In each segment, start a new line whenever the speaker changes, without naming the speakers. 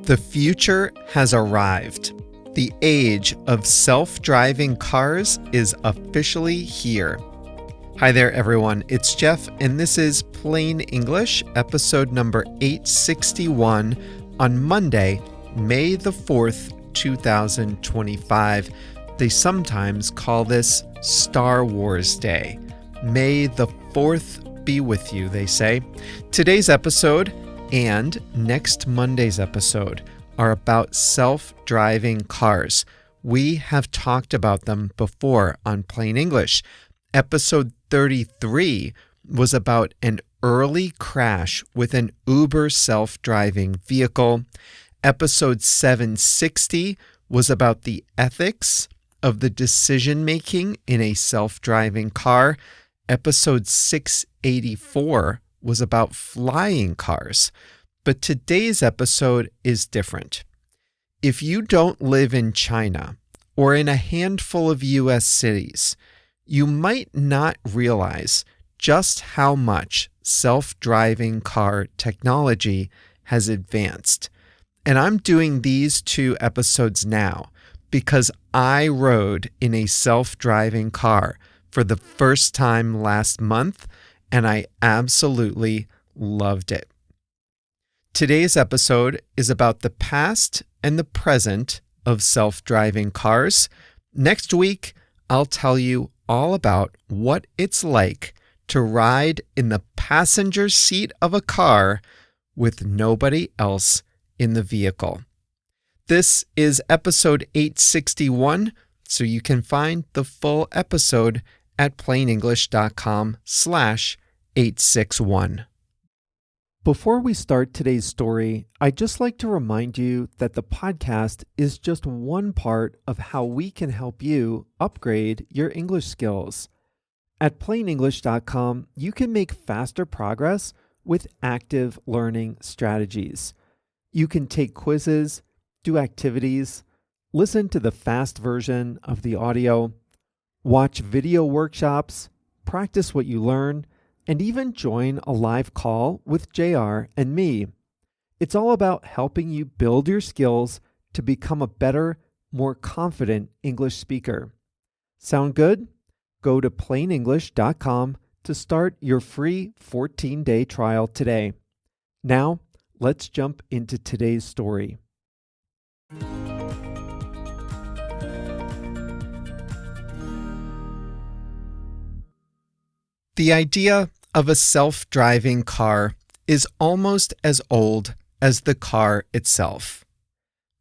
The future has arrived. The age of self-driving cars is officially here. Hi there, everyone. It's Jeff, and this is Plain English, episode number 861 on Monday, May the 4th, 2025. They sometimes call this Star Wars Day. May the 4th be with you, they say. Today's episode and next Monday's episode are about self-driving cars. We have talked about them before on Plain English. Episode 33 was about an early crash with an Uber self-driving vehicle. Episode 760 was about the ethics of the decision-making in a self-driving car. Episode 684 was about flying cars. But today's episode is different. If you don't live in China or in a handful of U.S. cities, you might not realize just how much self-driving car technology has advanced. And I'm doing these two episodes now because I rode in a self-driving car for the first time last month, and I absolutely loved it. Today's episode is about the past and the present of self-driving cars. Next week, I'll tell you all about what it's like to ride in the passenger seat of a car with nobody else in the vehicle. This is episode 861, so you can find the full episode at plainenglish.com/861. Before we start today's story, I'd just like to remind you that the podcast is just one part of how we can help you upgrade your English skills. At plainenglish.com, you can make faster progress with active learning strategies. You can take quizzes, do activities, listen to the fast version of the audio, watch video workshops, practice what you learn, and even join a live call with JR and me. It's all about helping you build your skills to become a better, more confident English speaker. Sound good? Go to plainenglish.com to start your free 14-day trial today. Now, let's jump into today's story. The idea of a self-driving car is almost as old as the car itself.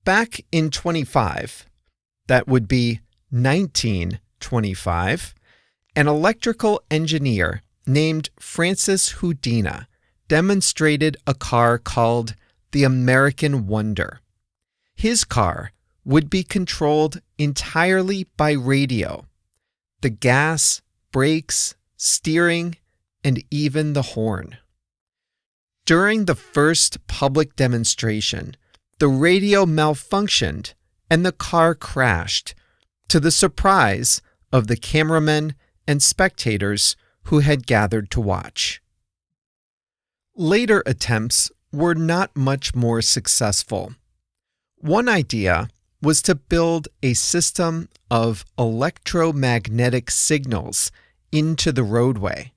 Back in 25, that would be 1925, an electrical engineer named Francis Houdina demonstrated a car called the American Wonder. His car would be controlled entirely by radio. The gas, brakes, steering, and even the horn. During the first public demonstration, the radio malfunctioned and the car crashed, to the surprise of the cameramen and spectators who had gathered to watch. Later attempts were not much more successful. One idea was to build a system of electromagnetic signals into the roadway.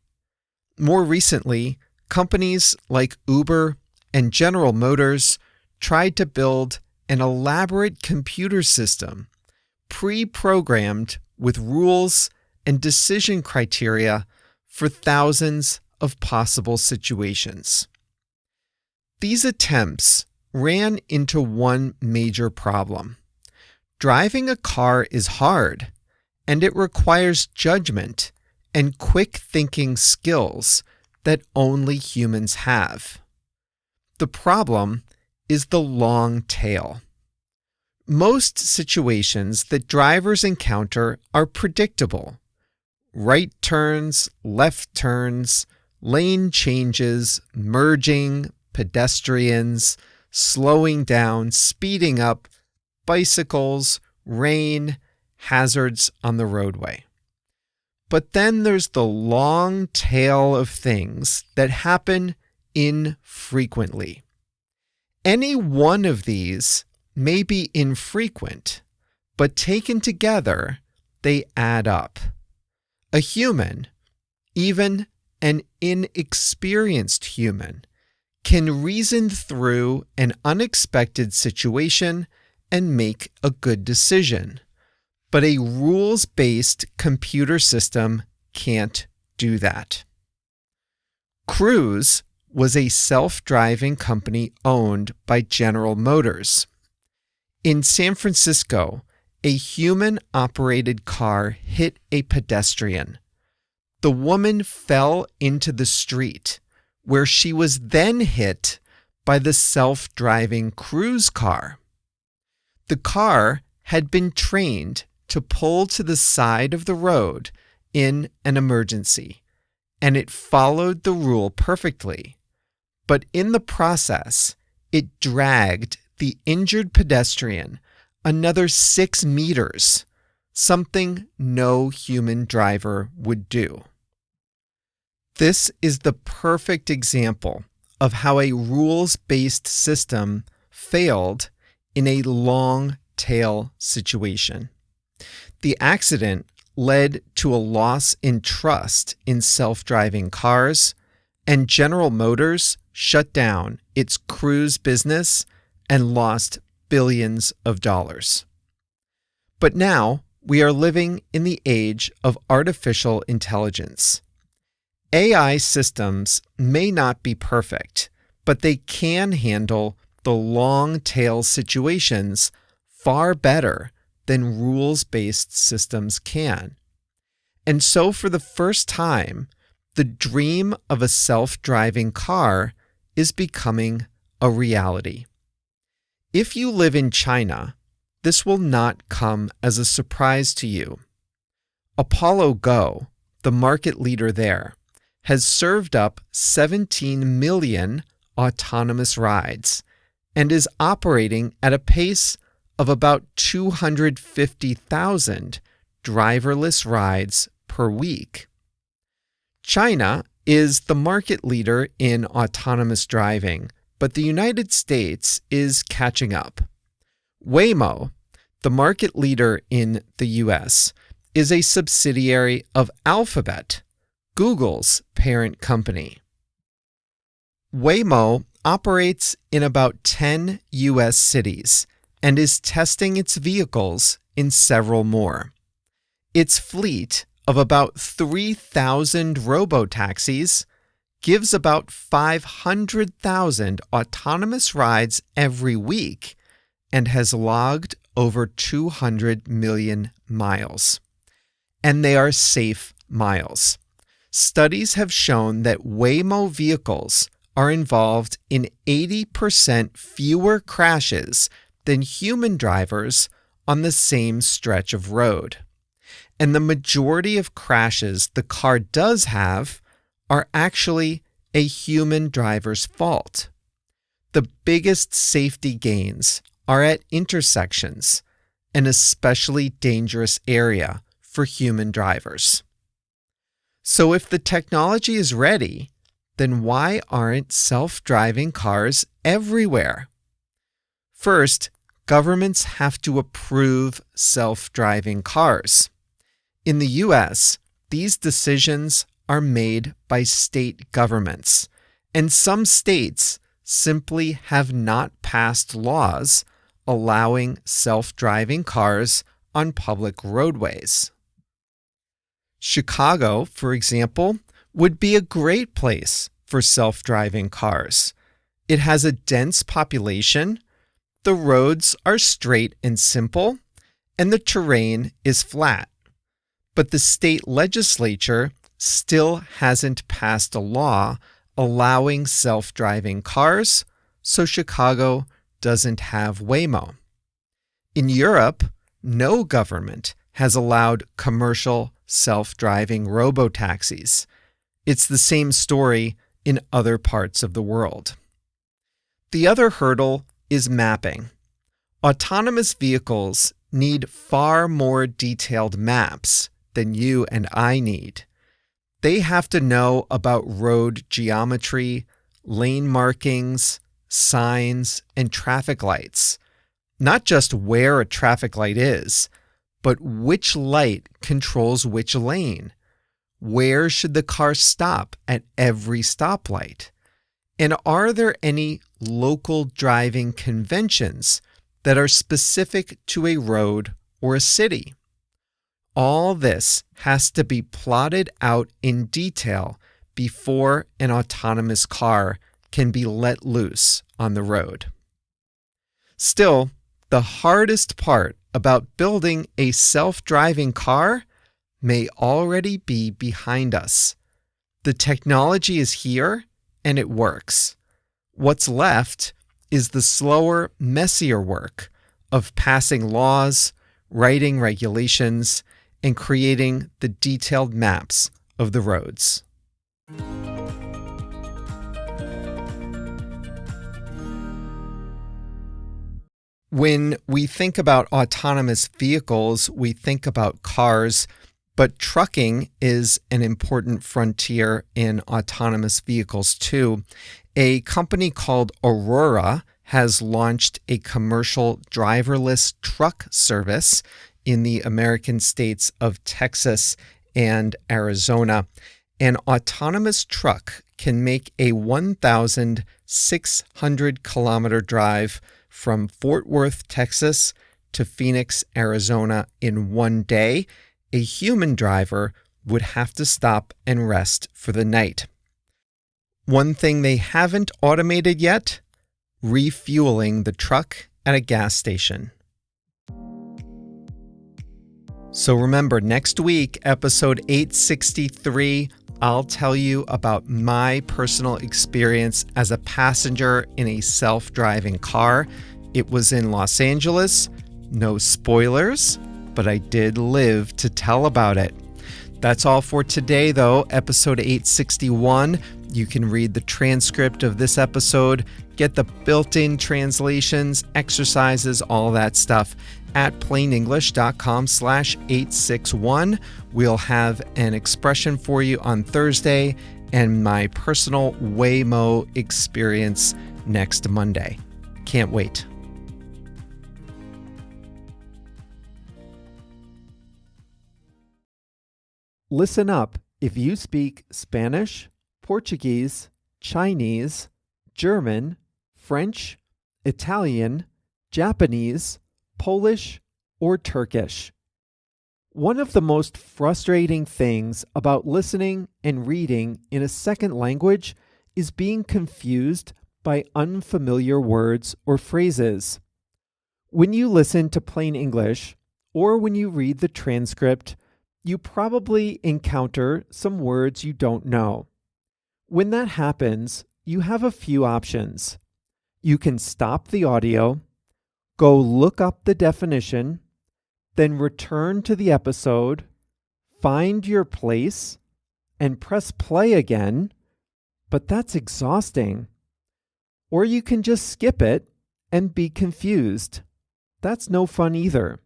More recently, companies like Uber and General Motors tried to build an elaborate computer system pre-programmed with rules and decision criteria for thousands of possible situations. These attempts ran into one major problem. Driving a car is hard, and it requires judgment and quick thinking skills that only humans have. The problem is the long tail. Most situations that drivers encounter are predictable. Right turns, left turns, lane changes, merging, pedestrians, slowing down, speeding up, bicycles, rain, hazards on the roadway. But then there's the long tail of things that happen infrequently. Any one of these may be infrequent, but taken together, they add up. A human, even an inexperienced human, can reason through an unexpected situation and make a good decision. But a rules-based computer system can't do that. Cruise was a self-driving company owned by General Motors. In San Francisco, a human-operated car hit a pedestrian. The woman fell into the street, where she was then hit by the self-driving cruise car. The car had been trained to pull to the side of the road in an emergency, and it followed the rule perfectly. But in the process, it dragged the injured pedestrian another 6 meters, something no human driver would do. This is the perfect example of how a rules-based system failed in a long-tail situation. The accident led to a loss in trust in self-driving cars, and General Motors shut down its cruise business and lost billions of dollars. But now we are living in the age of artificial intelligence. AI systems may not be perfect, but they can handle the long-tail situations far better than rules-based systems can. And so for the first time, the dream of a self-driving car is becoming a reality. If you live in China, this will not come as a surprise to you. Apollo Go, the market leader there, has served up 17 million autonomous rides and is operating at a pace of about 250,000 driverless rides per week. China is the market leader in autonomous driving, but the United States is catching up. Waymo, the market leader in the US, is a subsidiary of Alphabet, Google's parent company. Waymo operates in about 10 US cities and is testing its vehicles in several more. Its fleet of about 3,000 robotaxis gives about 500,000 autonomous rides every week and has logged over 200 million miles. And they are safe miles. Studies have shown that Waymo vehicles are involved in 80% fewer crashes than human drivers on the same stretch of road. And the majority of crashes the car does have are actually a human driver's fault. The biggest safety gains are at intersections, an especially dangerous area for human drivers. So if the technology is ready, then why aren't self-driving cars everywhere? First, governments have to approve self-driving cars. In the US, these decisions are made by state governments, and some states simply have not passed laws allowing self-driving cars on public roadways. Chicago, for example, would be a great place for self-driving cars. It has a dense population, the roads are straight and simple, and the terrain is flat. But the state legislature still hasn't passed a law allowing self-driving cars, so Chicago doesn't have Waymo. In Europe, no government has allowed commercial self-driving robotaxis. It's the same story in other parts of the world. The other hurdle is mapping. Autonomous vehicles need far more detailed maps than you and I need. They have to know about road geometry, lane markings, signs, and traffic lights. Not just where a traffic light is, but which light controls which lane. Where should the car stop at every stoplight? And are there any local driving conventions that are specific to a road or a city? All this has to be plotted out in detail before an autonomous car can be let loose on the road. Still, the hardest part about building a self-driving car may already be behind us. The technology is here and it works. What's left is the slower, messier work of passing laws, writing regulations, and creating the detailed maps of the roads. When we think about autonomous vehicles, we think about cars, but trucking is an important frontier in autonomous vehicles too. A company called Aurora has launched a commercial driverless truck service in the American states of Texas and Arizona. An autonomous truck can make a 1,600-kilometer drive from Fort Worth, Texas to Phoenix, Arizona in one day. A human driver would have to stop and rest for the night. One thing they haven't automated yet: refueling the truck at a gas station. So remember, next week, episode 863, I'll tell you about my personal experience as a passenger in a self-driving car. It was in Los Angeles. No spoilers, but I did live to tell about it. That's all for today, though. Episode 861. You can read the transcript of this episode, get the built-in translations, exercises, all that stuff at plainenglish.com/861. We'll have an expression for you on Thursday and my personal Waymo experience next Monday. Can't wait. Listen up if you speak Spanish, Portuguese, Chinese, German, French, Italian, Japanese, Polish, or Turkish. One of the most frustrating things about listening and reading in a second language is being confused by unfamiliar words or phrases. When you listen to plain English, or when you read the transcript, you probably encounter some words you don't know. When that happens, you have a few options. You can stop the audio, go look up the definition, then return to the episode, find your place, and press play again, but that's exhausting. Or you can just skip it and be confused. That's no fun either.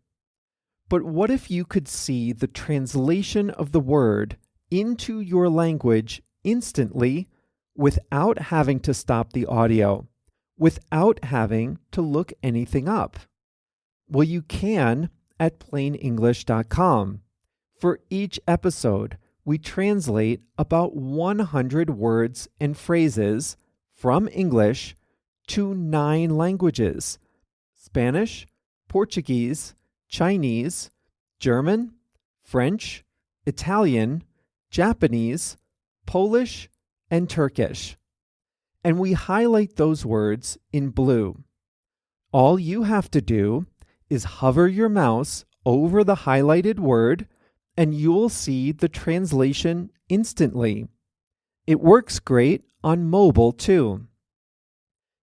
But what if you could see the translation of the word into your language instantly without having to stop the audio, without having to look anything up? Well, you can at plainenglish.com. For each episode, we translate about 100 words and phrases from English to 9 languages: Spanish, Portuguese, Chinese, German, French, Italian, Japanese, Polish, and Turkish. And we highlight those words in blue. All you have to do is hover your mouse over the highlighted word, and you'll see the translation instantly. It works great on mobile too.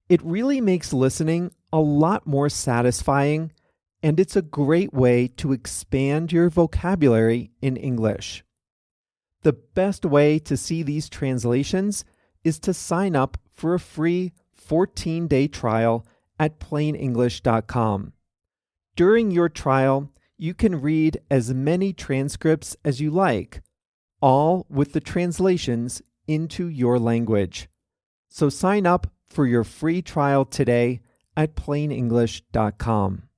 It really makes listening a lot more satisfying, and it's a great way to expand your vocabulary in English. The best way to see these translations is to sign up for a free 14-day trial at plainenglish.com. During your trial, you can read as many transcripts as you like, all with the translations into your language. So sign up for your free trial today at plainenglish.com.